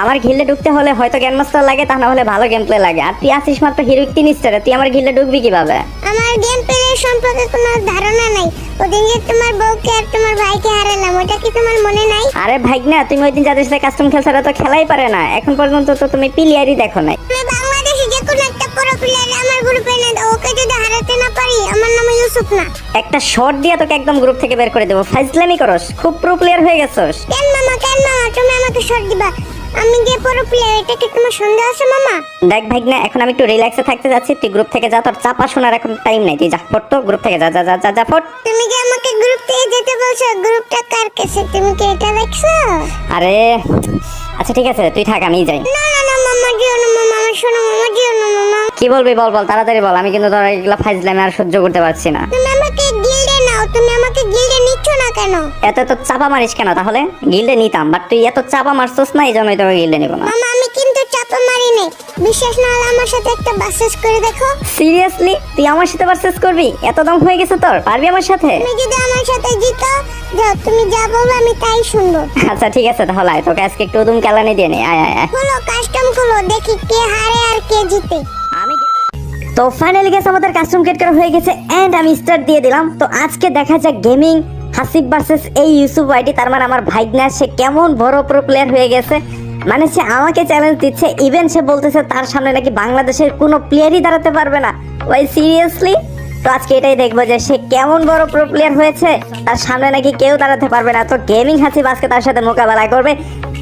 আমার গিল্ডে ঢুকতে হলে হয়তো গ্র্যান্ড মাস্টার লাগে, তা না হলে ভালো গেম প্লে লাগে। আর তুই আসিস মাত্র হিরোইক 3 স্টারে, তুই আমার গিল্ডে ঢুকবি কিভাবে? আমার গেম প্লে সম্পর্কে কোনো ধারণা নাই। ওদিন যে তোমার বউকে আর তোমার ভাইকে হারালাম, ওটা কি তোমার মনে নাই? আরে ভাইগনা, তুমি ওই দিন যাদের সাথে কাস্টম খেলছো তো খেলাই পারে না, এখন পর্যন্ত তো তুমি প্লেয়ারই দেখো নাই। আমি বাংলাদেশে যে কোনো একটা প্রো প্লেয়ার আমার গ্রুপে এনে দাও, ওকে যদি হারাতে না পারি, আমার নাম ইউসুফ না। একটা শট দিয়ে তোকে একদম গ্রুপ থেকে বের করে দেবো। ফাইজলামি করস, খুব প্রো প্লেয়ার হয়ে গেছস। কেন মামা তুমি আমাকে শর্ট দিবা? আমি যে প্রো প্লেয়ার, এটা কি তোমার সন্দেহ আছে মামা? দেখ ভাইগনা, এখন আমি একটু রিল্যাক্সে থাকতে যাচ্ছি, তুই গ্রুপ থেকে যা, তোর চাপা শোনার এখন টাইম নাই। তুই যা ফট, তো গ্রুপ থেকে যা যা যা যা যা ফট। তুমি যে আমাকে গ্রুপ থেকে যেতে বলছো, গ্রুপটা কার কাছে? তুমি কি এটা দেখছো? আরে আচ্ছা ঠিক আছে, তুই থাক, আমি যাই। না না না মামা, যেও না মামা, আমার শোনো মামা, যেও না মামা। কি বলবি বল বল, তাড়াতাড়ি বল, আমি কিন্তু তোর এগুলা ফাইজলামি আর সহ্য করতে পারছি না। তুমি আমাকে গিল্ডে নাও, তুমি আমাকে গিল্ডে নিচ্ছ না কেন? এত তো চাপা মারিস কেন তাহলে? গিল্ডে নিতাম, বাট তুই এত চাপা মারছস না, এই জন্যই তোকে গিল্ডে নিব না। মামা আমি কিন্তু চাপা মারি নাই, বিশ্বাস না হলে আমার সাথে একটা বাসেস করে দেখো। সিরিয়াসলি তুই আমার সাথে ভার্সেস করবি? এত দম হয়ে গেছে তোর? পারবি আমার সাথে? তুমি যদি আমার সাথে জিতো, যাও তুমি যা বলবে আমি তাই শুনবো। আচ্ছা ঠিক আছে, তাহলে আয়, তোকে আজকে একটু উদুম কেলানি দিয়ে নে। আয় আয় আয়। খোলো কাস্টম খোলো, দেখি কে হারে আর কে জিতে। আমি তো ফাইনালি গেছে, আমাদের কাস্টম ক্রিয়েট করা হয়ে গেছে এন্ড আমি স্টার্ট দিয়ে দিলাম। তো আজকে দেখা যাক গেমিং হাসিব ভার্সেস এই ইউসুফ ওয়াইটি, তার মানে আমার ভাইগনা, সে কেমন বড় প্রো প্লেয়ার হয়ে গেছে। মানে সে আমাকে চ্যালেঞ্জ দিচ্ছে, ইভেন সে বলতেছে তার সামনে নাকি বাংলাদেশের কোনো প্লেয়ারই দাঁড়াতে পারবে না। ওই সিরিয়াসলি? তো আজকে এটাই দেখবো যে সে কেমন বড় প্রো প্লেয়ার হয়েছে, তার সামনে নাকি কেউ দাঁড়াতে পারবে না। তো গেমিং হাসিব আজকে তার সাথে মোকাবেলা করবে।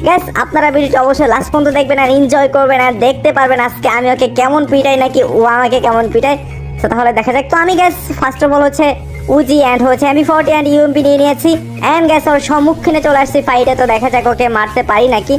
গাইস আপনারা ভিডিওটা অবশ্যই লাস্ট পর্যন্ত দেখবেন আর এনজয় করবেন আর দেখতে পারবেন আজকে আমি ওকে কেমন পিটাই নাকি ও আমাকে কেমন পিটায়। তো তাহলে দেখা যাক। তো আমি গাইস ফার্স্ট অফ অল হচ্ছে উজি এন্ড হচ্ছে M40 এন্ড ইউএমপি নিয়ে নিয়েছি এন্ড গাইস ওর সম্মুখীনে চলে আসছি ফাইটে। তো দেখা যাক ওকে মারতে পারি নাকি।